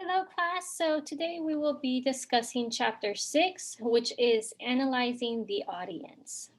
Hello, class. So today we will be discussing chapter 6, which is analyzing the audience.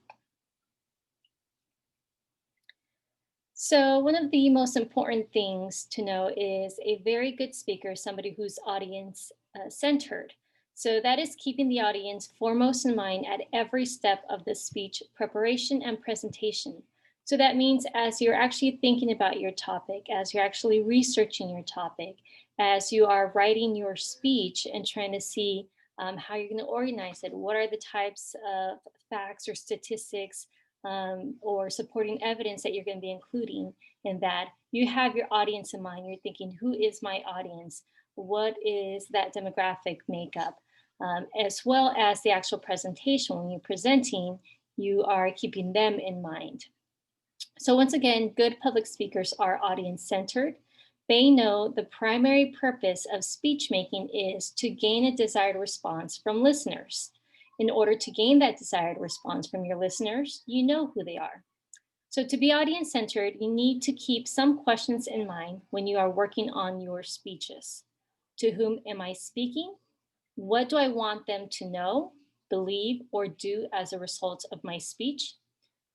So one of the most important things to know is a very good speaker, somebody who's audience centered. So that is keeping the audience foremost in mind at every step of the speech preparation and presentation. So that means as you're actually thinking about your topic, as you're actually researching your topic, as you are writing your speech and trying to see how you're going to organize it, what are the types of facts or statistics or supporting evidence that you're going to be including in that, you have your audience in mind. You're thinking, who is my audience? What is that demographic makeup? As well as the actual presentation. When you're presenting, you are keeping them in mind. So once again, good public speakers are audience-centered. They know the primary purpose of speech making is to gain a desired response from listeners. In order to gain that desired response from your listeners, you know who they are. So to be audience-centered, you need to keep some questions in mind when you are working on your speeches. To whom am I speaking? What do I want them to know, believe, or do as a result of my speech?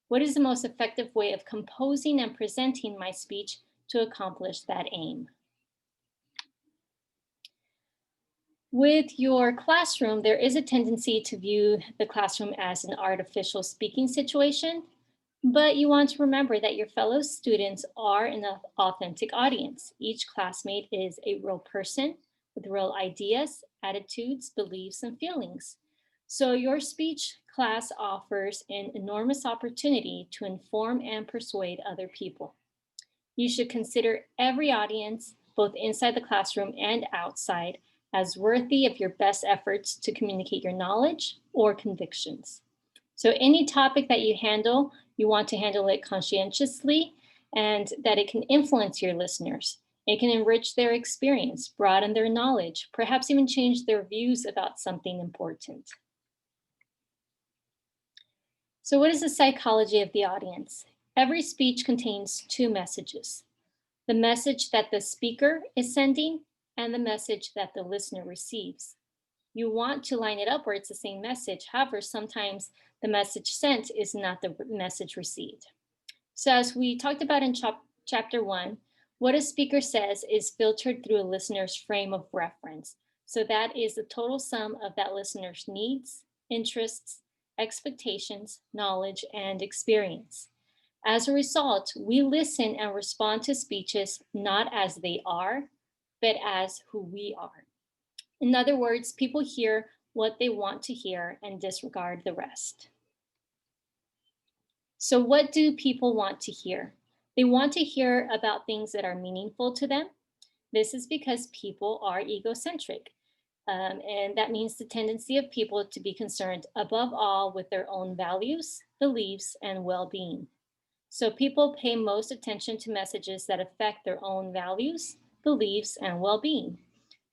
What is the most effective way of composing and presenting my speech to accomplish that aim? With your classroom, there is a tendency to view the classroom as an artificial speaking situation, but you want to remember that your fellow students are an authentic audience. Each classmate is a real person with real ideas, attitudes, beliefs, and feelings. So your speech class offers an enormous opportunity to inform and persuade other people. You should consider every audience, both inside the classroom and outside, as worthy of your best efforts to communicate your knowledge or convictions. So any topic that you handle, you want to handle it conscientiously and that it can influence your listeners. It can enrich their experience, broaden their knowledge, perhaps even change their views about something important. So what is the psychology of the audience? Every speech contains two messages: the message that the speaker is sending and the message that the listener receives. You want to line it up where it's the same message. However, sometimes the message sent is not the message received. So as we talked about in chapter 1, what a speaker says is filtered through a listener's frame of reference. So that is the total sum of that listener's needs, interests, expectations, knowledge, and experience. As a result, we listen and respond to speeches not as they are, but as who we are. In other words, people hear what they want to hear and disregard the rest. So what do people want to hear? They want to hear about things that are meaningful to them. This is because people are egocentric. And that means the tendency of people to be concerned above all with their own values, beliefs, and well-being. So people pay most attention to messages that affect their own values, beliefs, and well-being.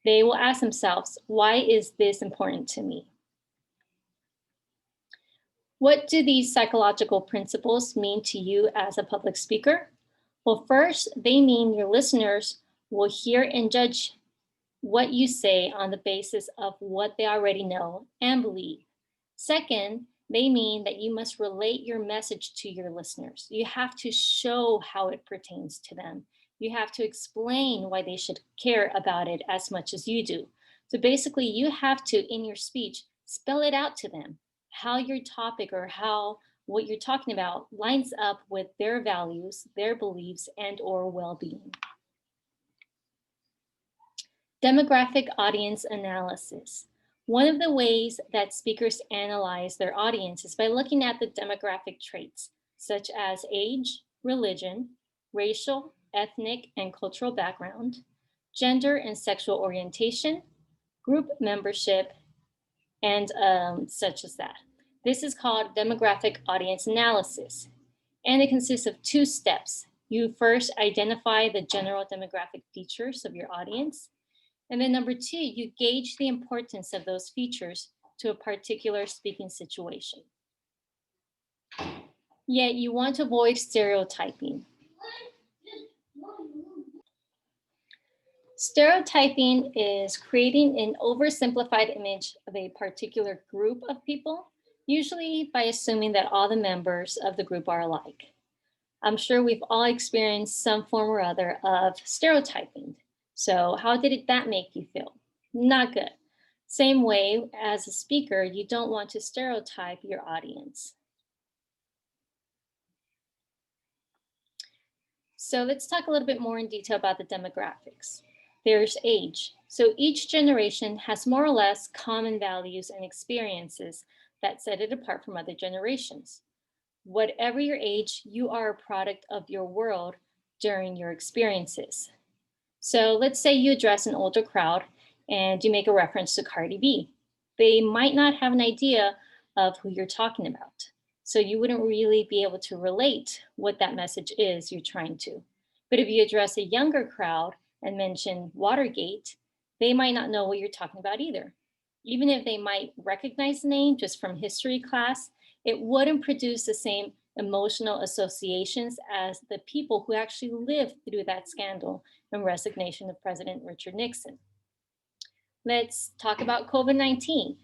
They will ask themselves, why is this important to me? What do these psychological principles mean to you as a public speaker? Well, first, they mean your listeners will hear and judge what you say on the basis of what they already know and believe. Second, they mean that you must relate your message to your listeners. You have to show how it pertains to them. You have to explain why they should care about it as much as you do. So basically, you have to, in your speech, spell it out to them how your topic or how what you're talking about lines up with their values, their beliefs, and or well-being. Demographic audience analysis. One of the ways that speakers analyze their audience is by looking at the demographic traits, such as age, religion, racial, ethnic, and cultural background, gender and sexual orientation, group membership, and such as that. This is called demographic audience analysis, and it consists of two steps. You first identify the general demographic features of your audience, and then number two, you gauge the importance of those features to a particular speaking situation. Yet you want to avoid stereotyping. Stereotyping is creating an oversimplified image of a particular group of people, usually by assuming that all the members of the group are alike. I'm sure we've all experienced some form or other of stereotyping. So, how did that make you feel? Not good. Same way, as a speaker, you don't want to stereotype your audience. So let's talk a little bit more in detail about the demographics. There's age. So each generation has more or less common values and experiences that set it apart from other generations. Whatever your age, you are a product of your world during your experiences. So let's say you address an older crowd and you make a reference to Cardi B. They might not have an idea of who you're talking about. So you wouldn't really be able to relate what that message is you're trying to. But if you address a younger crowd and mention Watergate, they might not know what you're talking about either. Even if they might recognize the name just from history class, it wouldn't produce the same emotional associations as the people who actually lived through that scandal and resignation of President Richard Nixon. Let's talk about COVID-19.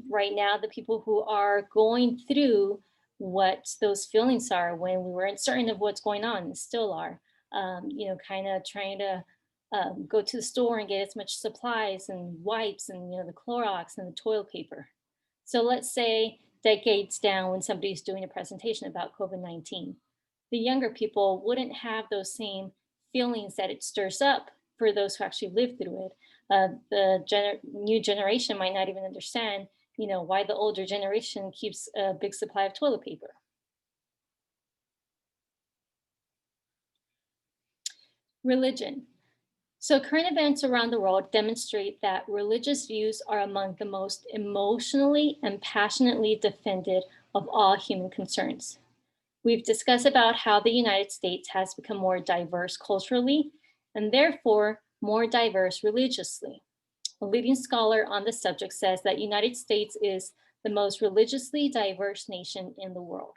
Right now, the people who are going through what those feelings are when we weren't certain of what's going on and still are, kind of trying to go to the store and get as much supplies and wipes and, the Clorox and the toilet paper. So let's say decades down when somebody's doing a presentation about COVID-19, the younger people wouldn't have those same feelings that it stirs up for those who actually live through it. The new generation might not even understand, why the older generation keeps a big supply of toilet paper. Religion. So current events around the world demonstrate that religious views are among the most emotionally and passionately defended of all human concerns. We've discussed about how the United States has become more diverse culturally and therefore more diverse religiously. A leading scholar on the subject says that United States is the most religiously diverse nation in the world.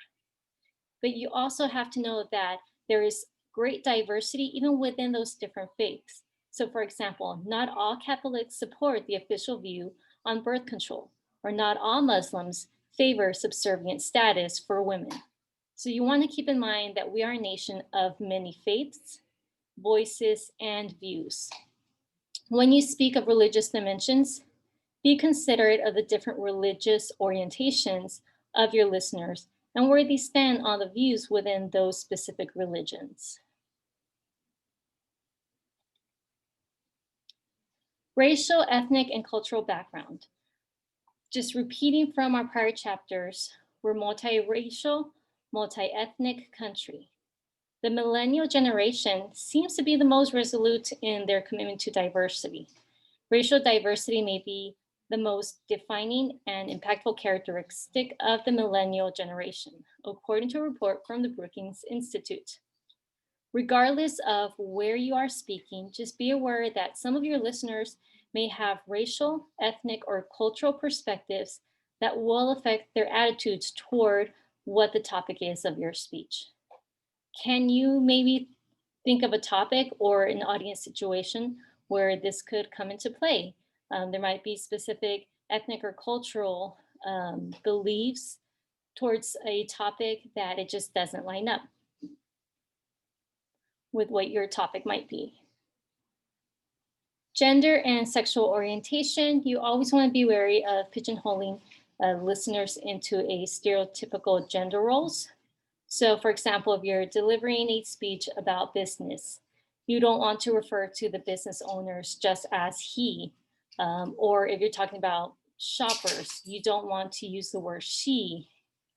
But you also have to know that there is great diversity even within those different faiths. So for example, not all Catholics support the official view on birth control, or not all Muslims favor subservient status for women. So you want to keep in mind that we are a nation of many faiths, voices, and views. When you speak of religious dimensions, be considerate of the different religious orientations of your listeners and where they stand on the views within those specific religions. Racial, ethnic, and cultural background. Just repeating from our prior chapters, we're multiracial, multi-ethnic country. The millennial generation seems to be the most resolute in their commitment to diversity. Racial diversity may be the most defining and impactful characteristic of the millennial generation, according to a report from the Brookings Institute. Regardless of where you are speaking, just be aware that some of your listeners may have racial, ethnic, or cultural perspectives that will affect their attitudes toward what the topic is of your speech. Can you maybe think of a topic or an audience situation where this could come into play? There might be specific ethnic or cultural beliefs towards a topic that it just doesn't line up with what your topic might be. Gender and sexual orientation, you always want to be wary of pigeonholing listeners into a stereotypical gender roles. So for example, if you're delivering a speech about business, you don't want to refer to the business owners just as he. Or if you're talking about shoppers, you don't want to use the word she.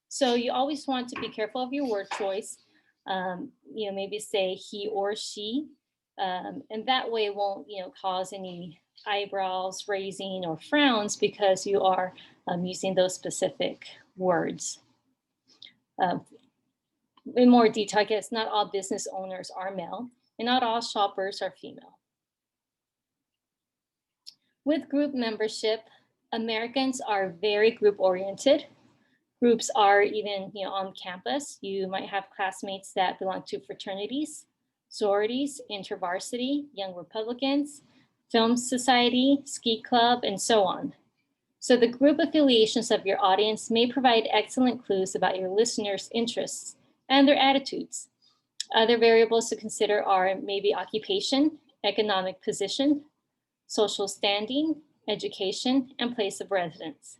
So you always want to be careful of your word choice. Maybe say he or she. And that way it won't, cause any eyebrows raising or frowns because you are using those specific words. In more detail, I guess not all business owners are male and not all shoppers are female. With group membership, Americans are very group oriented. Groups are even, on campus. You might have classmates that belong to fraternities. sororities, InterVarsity, Young Republicans, Film Society, Ski Club, and so on. So the group affiliations of your audience may provide excellent clues about your listeners' interests and their attitudes. Other variables to consider are maybe occupation, economic position, social standing, education, and place of residence.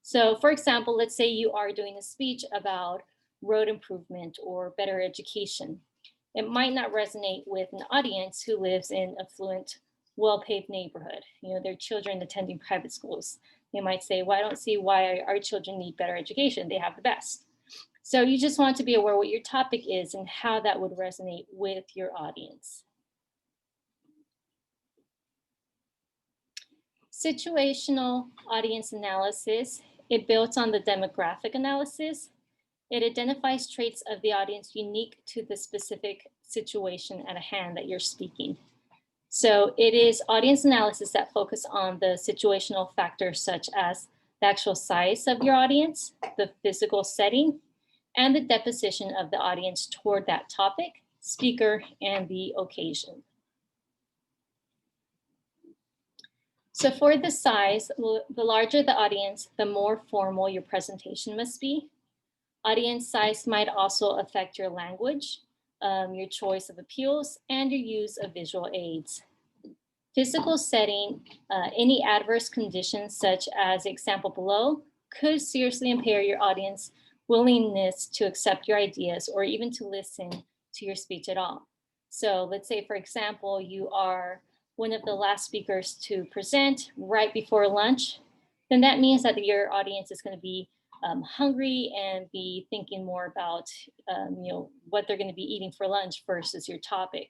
So for example, let's say you are doing a speech about road improvement or better education. It might not resonate with an audience who lives in affluent, well-paved neighborhood. Their children attending private schools. They might say, well, I don't see why our children need better education. They have the best. So you just want to be aware what your topic is and how that would resonate with your audience. Situational audience analysis, it builds on the demographic analysis. It identifies traits of the audience unique to the specific situation at hand that you're speaking. So it is audience analysis that focus on the situational factors such as the actual size of your audience, the physical setting, and the deposition of the audience toward that topic, speaker, and the occasion. So for the size, the larger the audience, the more formal your presentation must be. Audience size might also affect your language, your choice of appeals, and your use of visual aids. Physical setting, any adverse conditions such as the example below could seriously impair your audience willingness to accept your ideas or even to listen to your speech at all. So let's say, for example, you are one of the last speakers to present right before lunch, then that means that your audience is going to be hungry and be thinking more about what they're going to be eating for lunch versus your topic.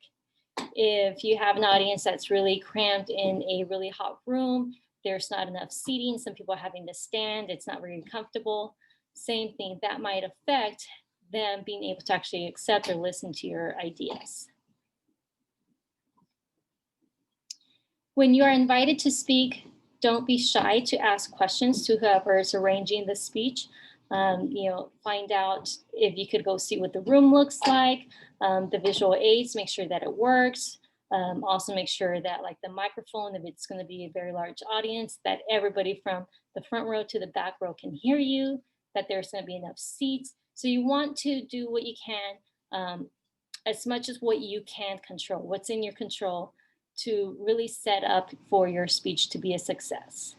If you have an audience that's really cramped in a really hot room, there's not enough seating, some people are having to stand, it's not very comfortable, same thing, that might affect them being able to actually accept or listen to your ideas. When you are invited to speak, don't be shy to ask questions to whoever is arranging the speech. Find out if you could go see what the room looks like, the visual aids, make sure that it works. Also make sure that like the microphone, if it's going to be a very large audience, that everybody from the front row to the back row can hear you, that there's going to be enough seats. So you want to do what you can, as much as what you can control, what's in your control, to really set up for your speech to be a success.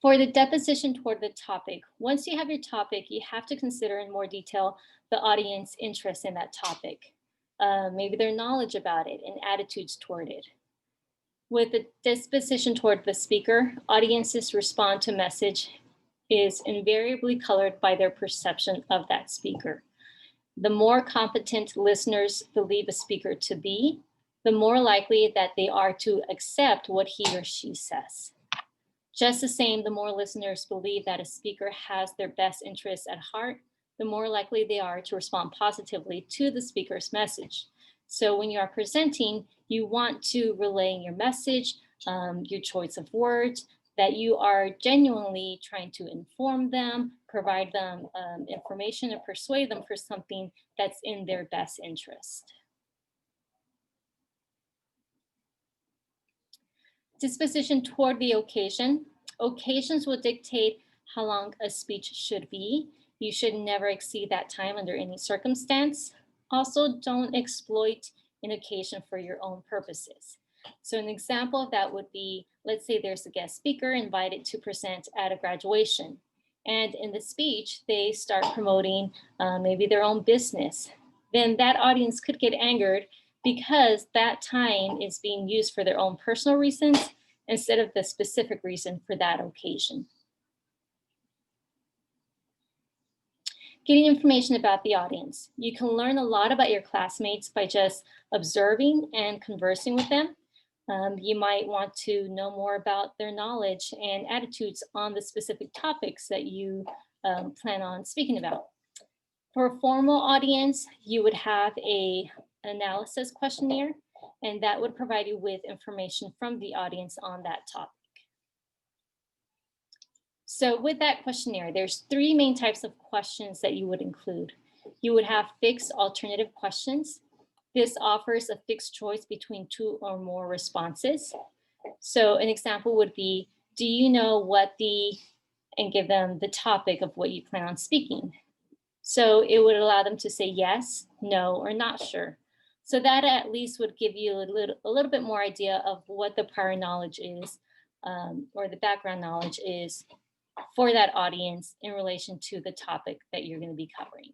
For the deposition toward the topic, once you have your topic, you have to consider in more detail the audience interest in that topic, maybe their knowledge about it and attitudes toward it. With the disposition toward the speaker, audiences respond to message is invariably colored by their perception of that speaker. The more competent listeners believe a speaker to be, the more likely that they are to accept what he or she says. Just the same, the more listeners believe that a speaker has their best interests at heart, the more likely they are to respond positively to the speaker's message. So when you are presenting, you want to relay your message, your choice of words, that you are genuinely trying to inform them, provide them information, and persuade them for something that's in their best interest. Disposition toward the occasion. Occasions will dictate how long a speech should be. You should never exceed that time under any circumstance. Also, don't exploit an occasion for your own purposes. So an example of that would be, let's say there's a guest speaker invited to present at a graduation. And in the speech, they start promoting maybe their own business. Then that audience could get angered because that time is being used for their own personal reasons instead of the specific reason for that occasion. Getting information about the audience. You can learn a lot about your classmates by just observing and conversing with them. You might want to know more about their knowledge and attitudes on the specific topics that you plan on speaking about. For a formal audience, you would have an analysis questionnaire, and that would provide you with information from the audience on that topic. So with that questionnaire, there's 3 main types of questions that you would include. You would have fixed alternative questions. This offers a fixed choice between 2 or more responses. So an example would be, do you know what and give them the topic of what you plan on speaking. So it would allow them to say yes, no, or not sure. So that at least would give you a little bit more idea of what the prior knowledge is, or the background knowledge is for that audience in relation to the topic that you're going to be covering.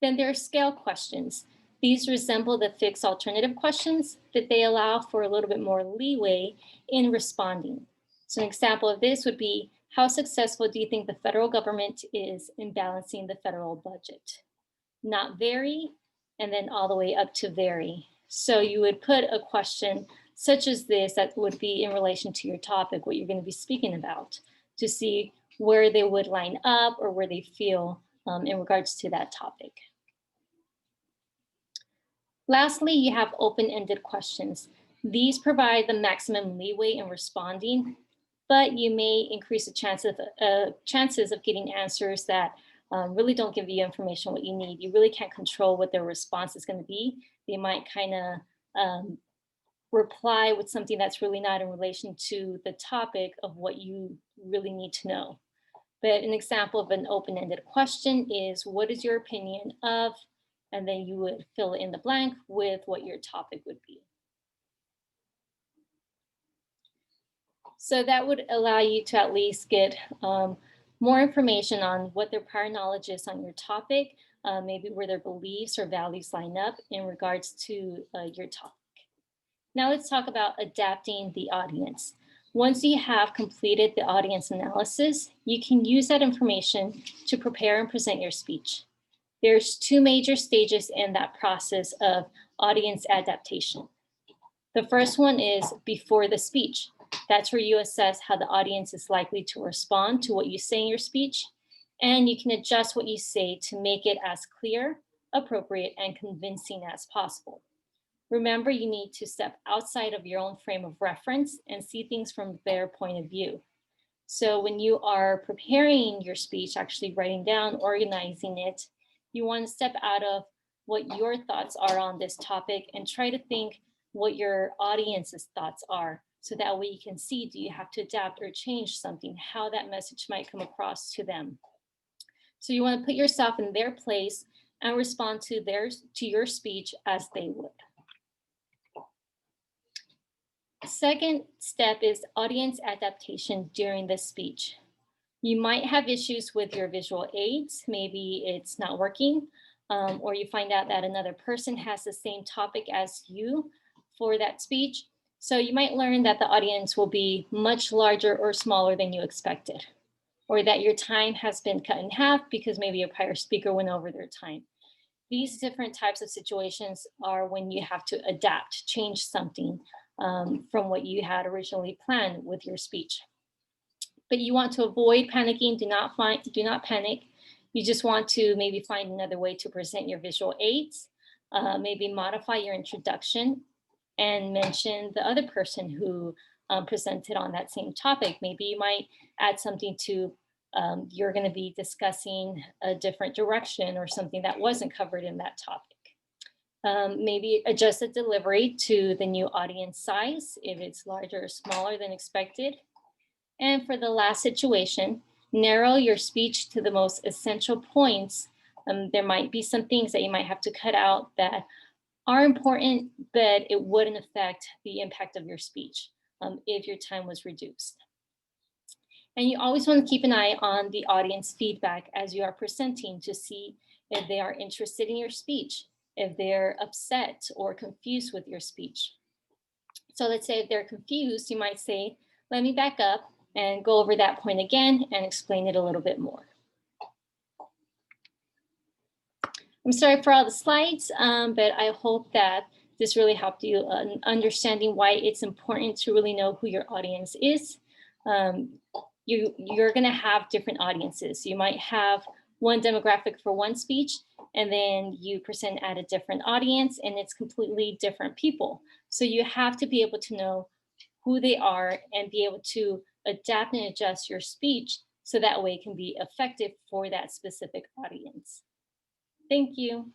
Then there are scale questions. These resemble the fixed alternative questions, but they allow for a little bit more leeway in responding. So an example of this would be, how successful do you think the federal government is in balancing the federal budget? Not very, and then all the way up to very. So you would put a question such as this that would be in relation to your topic, what you're going to be speaking about, to see where they would line up or where they feel in regards to that topic. Lastly, you have open-ended questions. These provide the maximum leeway in responding, but you may increase the chances of getting answers that really don't give you information what you need. You really can't control what their response is going to be. They might kind of reply with something that's really not in relation to the topic of what you really need to know. But an example of an open-ended question is, what is your opinion of, and then you would fill in the blank with what your topic would be. So that would allow you to at least get more information on what their prior knowledge is on your topic, maybe where their beliefs or values line up in regards to your topic. Now let's talk about adapting the audience. Once you have completed the audience analysis, you can use that information to prepare and present your speech. There's 2 major stages in that process of audience adaptation. The first one is before the speech. That's where you assess how the audience is likely to respond to what you say in your speech, and you can adjust what you say to make it as clear, appropriate, and convincing as possible. Remember, you need to step outside of your own frame of reference and see things from their point of view. So when you are preparing your speech, actually writing down, organizing it, you want to step out of what your thoughts are on this topic and try to think what your audience's thoughts are. So that way you can see, do you have to adapt or change something, how that message might come across to them. So you want to put yourself in their place and respond to your speech as they would. Second step is audience adaptation during the speech. You might have issues with your visual aids. Maybe it's not working, or you find out that another person has the same topic as you for that speech. So you might learn that the audience will be much larger or smaller than you expected, or that your time has been cut in half because maybe a prior speaker went over their time. These different types of situations are when you have to adapt, change something from what you had originally planned with your speech. But you want to avoid panicking. Do not panic. You just want to maybe find another way to present your visual aids, maybe modify your introduction and mention the other person who presented on that same topic. Maybe you might add something to, you're going to be discussing a different direction or something that wasn't covered in that topic. Maybe adjust the delivery to the new audience size if it's larger or smaller than expected. And for the last situation, narrow your speech to the most essential points. There might be some things that you might have to cut out that are important, but it wouldn't affect the impact of your speech if your time was reduced. And you always want to keep an eye on the audience feedback as you are presenting to see if they are interested in your speech, if they're upset or confused with your speech. So let's say if they're confused, you might say, let me back up and go over that point again and explain it a little bit more. I'm sorry for all the slides, but I hope that this really helped you in understanding why it's important to really know who your audience is. You're gonna have different audiences. You might have one demographic for one speech, and then you present at a different audience and it's completely different people. So you have to be able to know who they are and be able to adapt and adjust your speech so that way it can be effective for that specific audience. Thank you.